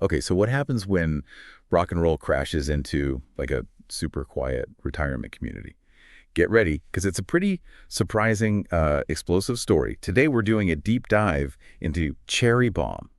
Okay, so what happens when rock and roll crashes into like a super quiet retirement community? Get ready, because it's a pretty surprising, explosive story. Today we're doing a deep dive into Cherry Bomb.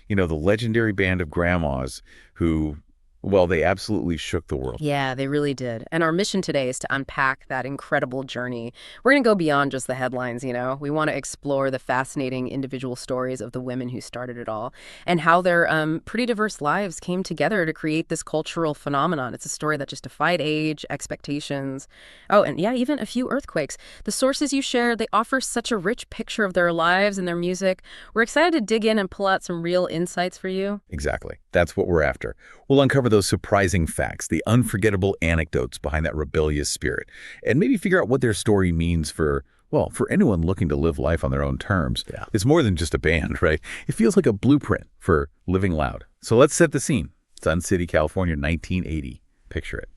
The legendary band of grandmas who, well, they absolutely shook the world. Yeah, they really did. And our mission today is to unpack that incredible journey. We're going to go beyond just the headlines. We want to explore the fascinating individual stories of the women who started it all and how their pretty diverse lives came together to create this cultural phenomenon. It's a story that just defied age, expectations. Oh, and yeah, even a few earthquakes. The sources you share, they offer such a rich picture of their lives and their music. We're excited to dig in and pull out some real insights for you. Exactly. That's what we're after. We'll uncover those surprising facts, the unforgettable anecdotes behind that rebellious spirit, and maybe figure out what their story means for, well, for anyone looking to live life on their own terms. Yeah. It's more than just a band, right? It feels like a blueprint for living loud. So let's set the scene. Sun City, California, 1980. Picture it.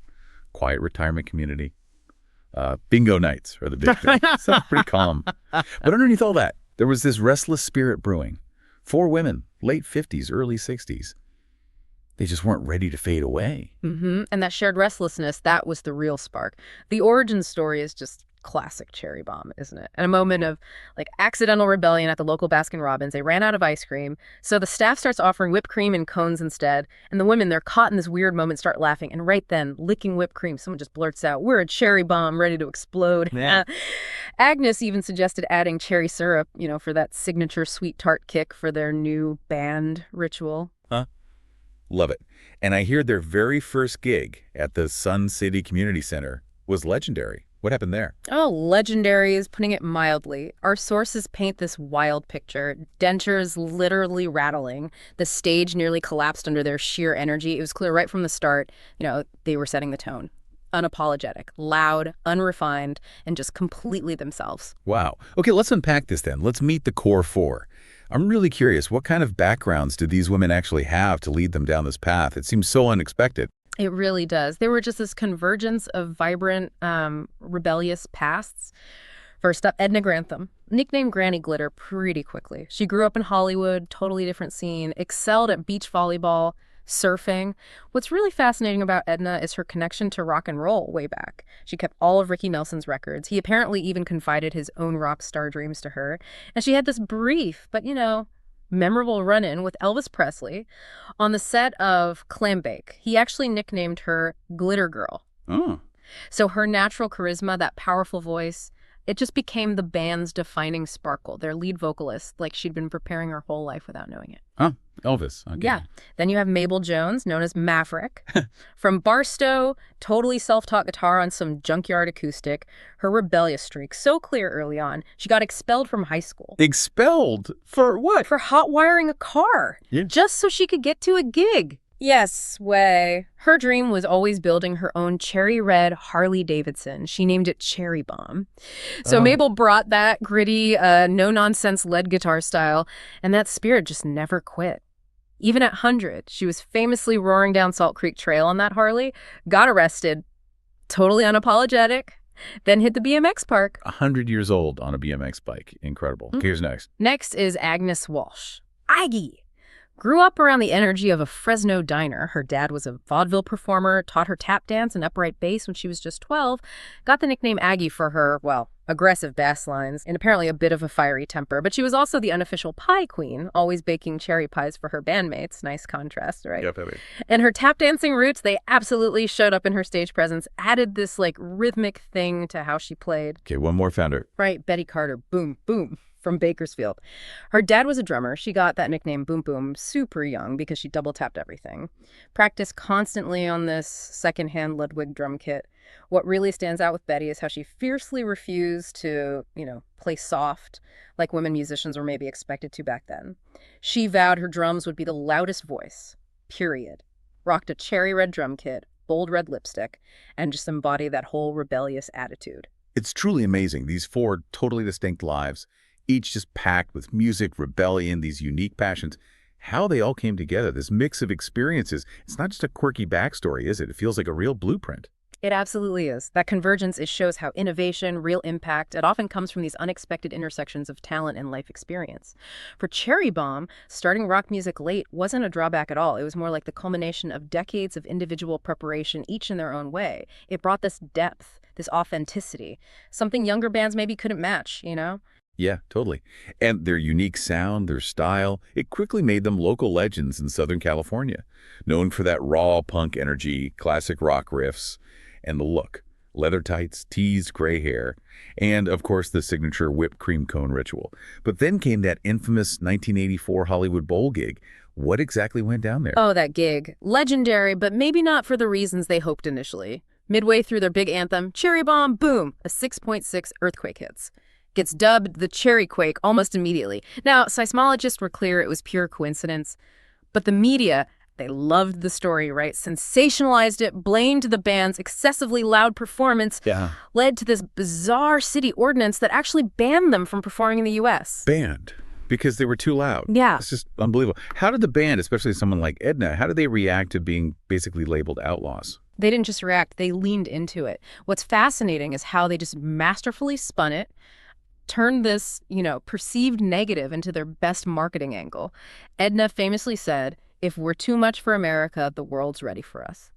Quiet retirement community. Bingo nights are the big thing. Sounds pretty calm. But underneath all that, there was this restless spirit brewing. 4 women, late 50s, early 60s. They just weren't ready to fade away. And that shared restlessness, that was the real spark. The origin story is just classic Cherry Bomb, isn't it? In a moment of accidental rebellion at the local Baskin-Robbins, they ran out of ice cream. So the staff starts offering whipped cream and cones instead. And the women, they're caught in this weird moment, start laughing. And right then, licking whipped cream, someone just blurts out, "We're a cherry bomb ready to explode." Yeah. Agnes even suggested adding cherry syrup, for that signature sweet tart kick for their new band ritual. Huh? Love it. And I hear their very first gig at the Sun City Community Center was legendary. What happened there? Oh, legendary is putting it mildly. Our sources paint this wild picture. Dentures literally rattling. The stage nearly collapsed under their sheer energy. It was clear right from the start, they were setting the tone. Unapologetic, loud, unrefined, and just completely themselves. Wow. Okay, let's unpack this then. Let's meet the core 4. I'm really curious, what kind of backgrounds do these women actually have to lead them down this path? It seems so unexpected. It really does. They were just this convergence of vibrant, rebellious pasts. First up, Edna Grantham, nicknamed Granny Glitter pretty quickly. She grew up in Hollywood, totally different scene, excelled at beach volleyball, surfing. What's really fascinating about Edna is her connection to rock and roll way back. She kept all of Ricky Nelson's records. He apparently even confided his own rock star dreams to her. And she had this brief, but memorable run-in with Elvis Presley on the set of Clambake. He actually nicknamed her Glitter Girl. Oh. So her natural charisma, that powerful voice, it just became the band's defining sparkle, their lead vocalist, like she'd been preparing her whole life without knowing it. Huh? Elvis. Okay. Yeah. Then you have Mabel Jones, known as Maverick. From Barstow, totally self-taught guitar on some junkyard acoustic. Her rebellious streak, so clear early on, she got expelled from high school. Expelled? For what? For hot wiring a car. Yeah. Just so she could get to a gig. Yes, way. Her dream was always building her own cherry red Harley Davidson. She named it Cherry Bomb. So Mabel brought that gritty, no-nonsense lead guitar style, and that spirit just never quit. Even at 100, she was famously roaring down Salt Creek Trail on that Harley, got arrested, totally unapologetic, then hit the BMX park. 100 years old on a BMX bike. Incredible. Okay, here's next. Next is Agnes Walsh. Aggie! Grew up around the energy of a Fresno diner. Her dad was a vaudeville performer, taught her tap dance and upright bass when she was just 12, got the nickname Aggie for her, aggressive bass lines, and apparently a bit of a fiery temper. But she was also the unofficial pie queen, always baking cherry pies for her bandmates. Nice contrast, right? Definitely. And her tap dancing roots, they absolutely showed up in her stage presence, added this rhythmic thing to how she played. Okay, one more founder. Right, Betty Carter, boom, boom. From Bakersfield. Her dad was a drummer. She got that nickname Boom Boom super young because she double tapped everything. Practiced constantly on this secondhand Ludwig drum kit. What really stands out with Betty is how she fiercely refused to, play soft like women musicians were maybe expected to back then. She vowed her drums would be the loudest voice, period. Rocked a cherry red drum kit, bold red lipstick, and just embodied that whole rebellious attitude. It's truly amazing. These 4 totally distinct lives, each just packed with music, rebellion, these unique passions. How they all came together, this mix of experiences. It's not just a quirky backstory, is it? It feels like a real blueprint. It absolutely is. That convergence, it shows how innovation, real impact, it often comes from these unexpected intersections of talent and life experience. For Cherry Bomb, starting rock music late wasn't a drawback at all. It was more like the culmination of decades of individual preparation, each in their own way. It brought this depth, this authenticity, something younger bands maybe couldn't match, you know? Yeah, totally. And their unique sound, their style, it quickly made them local legends in Southern California, known for that raw punk energy, classic rock riffs, and the look. Leather tights, teased gray hair, and, of course, the signature whipped cream cone ritual. But then came that infamous 1984 Hollywood Bowl gig. What exactly went down there? Oh, that gig. Legendary, but maybe not for the reasons they hoped initially. Midway through their big anthem, Cherry Bomb, boom, a 6.6 earthquake hits. Gets dubbed the Cherry Quake almost immediately. Now, seismologists were clear it was pure coincidence, but the media, they loved the story, right? Sensationalized it, blamed the band's excessively loud performance, Yeah. led to this bizarre city ordinance that actually banned them from performing in the U.S. Banned because they were too loud. Yeah. It's just unbelievable. How did the band, especially someone like Edna, how did they react to being basically labeled outlaws? They didn't just react, they leaned into it. What's fascinating is how they just masterfully spun it, turned this, perceived negative into their best marketing angle. Edna famously said, "If we're too much for America, the world's ready for us."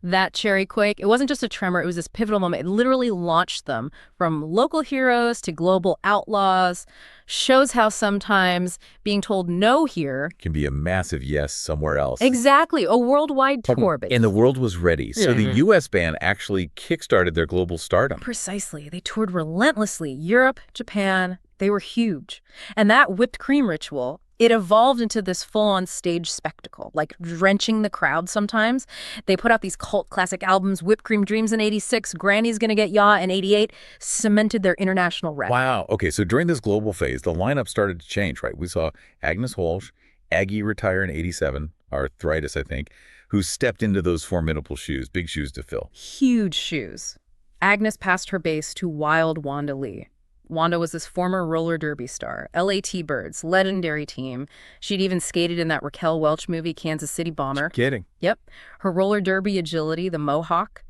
That Cherry Quake, it wasn't just a tremor, it was this pivotal moment. It literally launched them from local heroes to global outlaws. Shows how sometimes being told no here. Can be a massive yes somewhere else. Exactly, a worldwide tour. And the world was ready. So the U.S. band actually kickstarted their global stardom. Precisely. They toured relentlessly. Europe, Japan, they were huge. And that whipped cream ritual, it evolved into this full-on stage spectacle, like drenching the crowd sometimes. They put out these cult classic albums, Whipped Cream Dreams in '86, Granny's Gonna Get Ya in '88, cemented their international rep. Wow. Okay, so during this global phase, the lineup started to change, right? We saw Agnes Walsh, Aggie retire in '87, arthritis, I think, who stepped into those formidable shoes, big shoes to fill. Huge shoes. Agnes passed her bass to Wild Wanda Lee. Wanda was this former roller derby star, LA T-Birds, legendary team. She'd even skated in that Raquel Welch movie, Kansas City Bomber. Kidding. Yep. Her roller derby agility, the mohawk,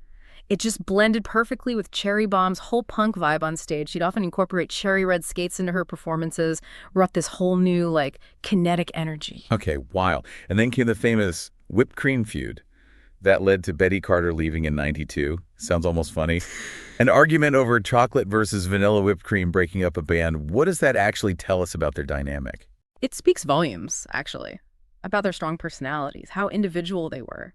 it just blended perfectly with Cherry Bomb's whole punk vibe on stage. She'd often incorporate cherry red skates into her performances, brought this whole new, kinetic energy. Okay, wild. And then came the famous whipped cream feud. That led to Betty Carter leaving in '92. Sounds almost funny. An argument over chocolate versus vanilla whipped cream breaking up a band. What does that actually tell us about their dynamic? It speaks volumes, actually, about their strong personalities, how individual they were.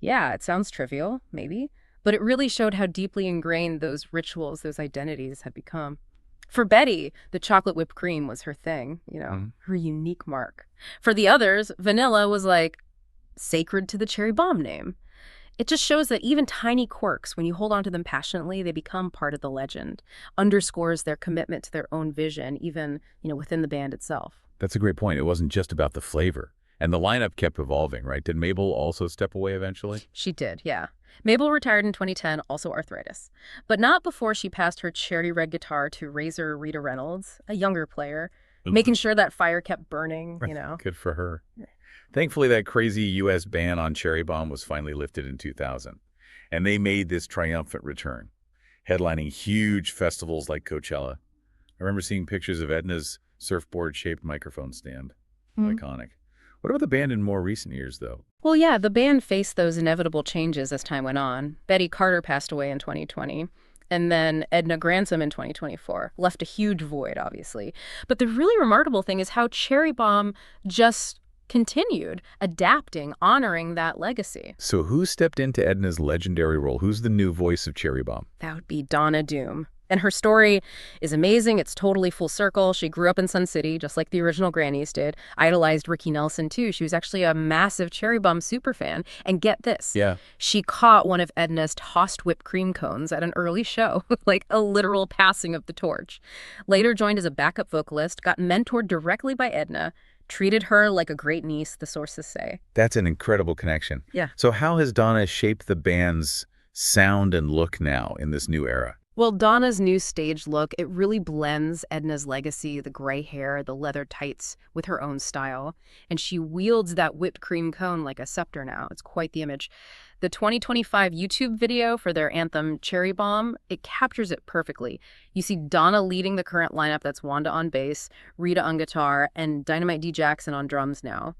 Yeah, it sounds trivial, maybe, but it really showed how deeply ingrained those rituals, those identities had become. For Betty, the chocolate whipped cream was her thing, her unique mark. For the others, vanilla was sacred to the Cherry Bomb name. It just shows that even tiny quirks, when you hold on to them passionately, they become part of the legend, underscores their commitment to their own vision, even, within the band itself. That's a great point. It wasn't just about the flavor. And the lineup kept evolving, right? Did Mabel also step away eventually? She did, yeah. Mabel retired in 2010, also arthritis. But not before she passed her cherry red guitar to Razor Rita Reynolds, a younger player, making sure that fire kept burning, Good for her. Thankfully, that crazy U.S. ban on Cherry Bomb was finally lifted in 2000, and they made this triumphant return, headlining huge festivals like Coachella. I remember seeing pictures of Edna's surfboard-shaped microphone stand. Iconic. What about the band in more recent years, though? Well, yeah, the band faced those inevitable changes as time went on. Betty Carter passed away in 2020. And then Edna Grantham in 2024 left a huge void, obviously. But the really remarkable thing is how Cherry Bomb just continued adapting, honoring that legacy. So who stepped into Edna's legendary role? Who's the new voice of Cherry Bomb? That would be Donna Doom. And her story is amazing. It's totally full circle. She grew up in Sun City, just like the original Grannies did. Idolized Ricky Nelson, too. She was actually a massive Cherry Bomb superfan. And get this. Yeah. She caught one of Edna's tossed whipped cream cones at an early show, like a literal passing of the torch. Later joined as a backup vocalist, got mentored directly by Edna, treated her like a great niece, the sources say. That's an incredible connection. Yeah. So how has Donna shaped the band's sound and look now in this new era? Well, Donna's new stage look, it really blends Edna's legacy, the gray hair, the leather tights, with her own style. And she wields that whipped cream cone like a scepter now. It's quite the image. The 2025 YouTube video for their anthem Cherry Bomb, it captures it perfectly. You see Donna leading the current lineup, that's Wanda on bass, Rita on guitar, and Dynamite D. Jackson on drums now.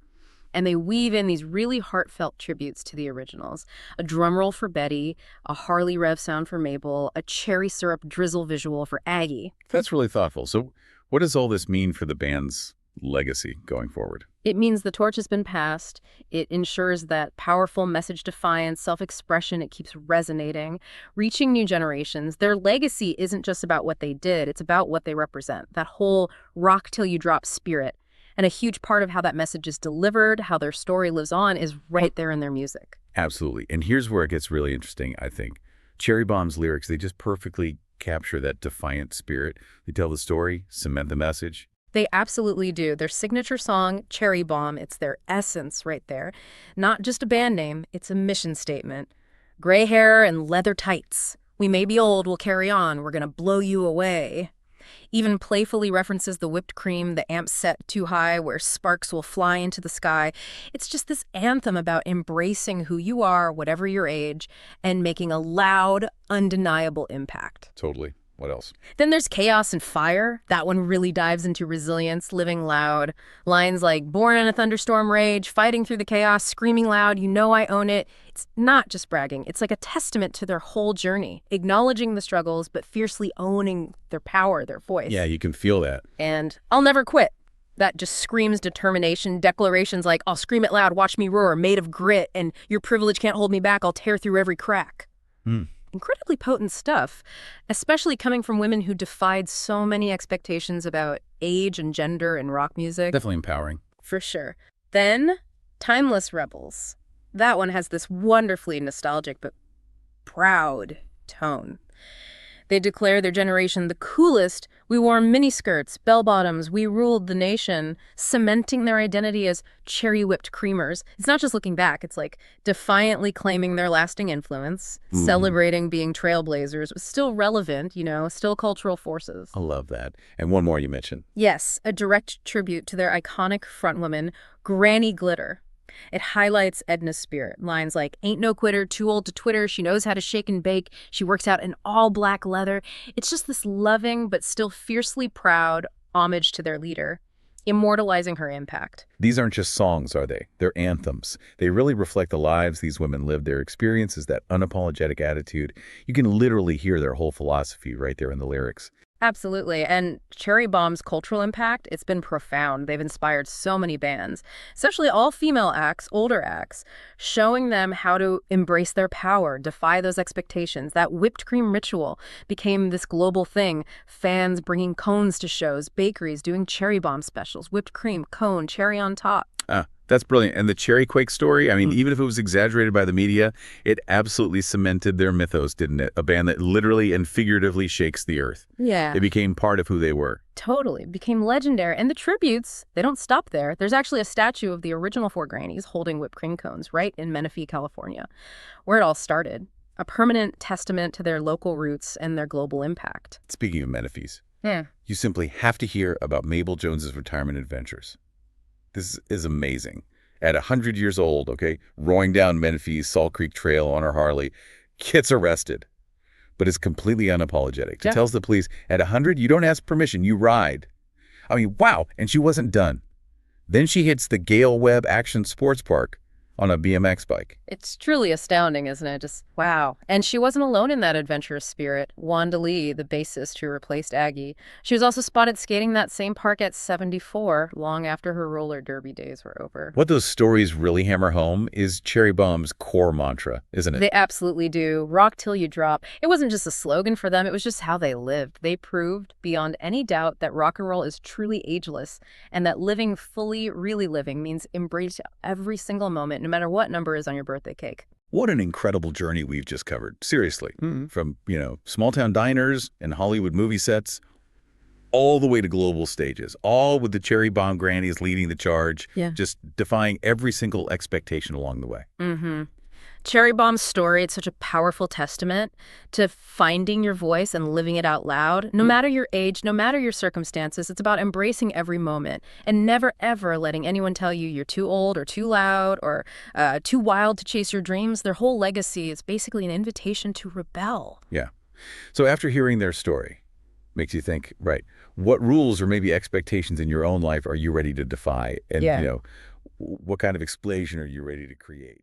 And they weave in these really heartfelt tributes to the originals. A drum roll for Betty, a Harley Rev sound for Mabel, a cherry syrup drizzle visual for Aggie. That's really thoughtful. So what does all this mean for the band's legacy going forward? It means the torch has been passed. It ensures that powerful message defiance, self-expression, it keeps resonating, reaching new generations. Their legacy isn't just about what they did, it's about what they represent. That whole rock till you drop spirit. And a huge part of how that message is delivered, how their story lives on, is right there in their music. Absolutely. And here's where it gets really interesting, I think. Cherry Bomb's lyrics, they just perfectly capture that defiant spirit. They tell the story, cement the message. They absolutely do. Their signature song, Cherry Bomb, it's their essence right there. Not just a band name, it's a mission statement. Gray hair and leather tights. We may be old, we'll carry on. We're gonna blow you away. Even playfully references the whipped cream, the amp set too high where sparks will fly into the sky. It's just this anthem about embracing who you are, whatever your age, and making a loud, undeniable impact. Totally. What else? Then there's Chaos and Fire. That one really dives into resilience, living loud. Lines like, born in a thunderstorm rage, fighting through the chaos, screaming loud, you know I own it. It's not just bragging. It's like a testament to their whole journey, acknowledging the struggles, but fiercely owning their power, their voice. Yeah, you can feel that. And I'll Never Quit. That just screams determination. Declarations like, I'll scream it loud, watch me roar, made of grit, and your privilege can't hold me back, I'll tear through every crack. Incredibly potent stuff, especially coming from women who defied so many expectations about age and gender in rock music. Definitely empowering. For sure. Then, Timeless Rebels. That one has this wonderfully nostalgic but proud tone. They declare their generation the coolest. We wore miniskirts, bell-bottoms, we ruled the nation, cementing their identity as cherry-whipped creamers. It's not just looking back, it's like defiantly claiming their lasting influence, celebrating being trailblazers, still relevant, still cultural forces. I love that. And one more you mentioned. Yes, a direct tribute to their iconic frontwoman, Granny Glitter. It highlights Edna's spirit. Lines like, ain't no quitter, too old to Twitter, she knows how to shake and bake, she works out in all black leather. It's just this loving but still fiercely proud homage to their leader, immortalizing her impact. These aren't just songs, are they? They're anthems. They really reflect the lives these women lived, their experiences, that unapologetic attitude. You can literally hear their whole philosophy right there in the lyrics. Absolutely. And Cherry Bomb's cultural impact, it's been profound. They've inspired so many bands, especially all female acts, older acts, showing them how to embrace their power, defy those expectations. That whipped cream ritual became this global thing. Fans bringing cones to shows, bakeries doing Cherry Bomb specials, whipped cream, cone, cherry on top. That's brilliant. And the Cherry Quake story, I mean, even if it was exaggerated by the media, it absolutely cemented their mythos, didn't it? A band that literally and figuratively shakes the earth. Yeah. It became part of who they were. Totally. Became legendary. And the tributes, they don't stop there. There's actually a statue of the original four Grannies holding whipped cream cones right in Menifee, California, where it all started. A permanent testament to their local roots and their global impact. Speaking of Menifees, you simply have to hear about Mabel Jones's retirement adventures. This is amazing. At 100 years old, okay, roaring down Menifee's Salt Creek Trail on her Harley, gets arrested, but is completely unapologetic. She tells the police, at 100, you don't ask permission, you ride. I mean, wow. And she wasn't done. Then she hits the Gale Webb Action Sports Park on a BMX bike. It's truly astounding, isn't it? Just wow. And she wasn't alone in that adventurous spirit. Wanda Lee, the bassist who replaced Aggie, she was also spotted skating that same park at 74, long after her roller derby days were over. What those stories really hammer home is Cherry Bomb's core mantra, isn't it? They absolutely do. Rock till you drop. It wasn't just a slogan for them, it was just how they lived. They proved beyond any doubt that rock and roll is truly ageless, and that living fully, really living, means embrace every single moment, no matter what number is on your birthday cake. What an incredible journey we've just covered. Seriously. From, small town diners and Hollywood movie sets, all the way to global stages, all with the Cherry Bomb Grannies leading the charge, just defying every single expectation along the way. Cherry Bomb's story, it's such a powerful testament to finding your voice and living it out loud. No matter your age, no matter your circumstances, it's about embracing every moment and never, ever letting anyone tell you you're too old or too loud or too wild to chase your dreams. Their whole legacy is basically an invitation to rebel. Yeah. So after hearing their story, makes you think, right, what rules or maybe expectations in your own life are you ready to defy? And, Yeah. you know, what kind of explosion are you ready to create?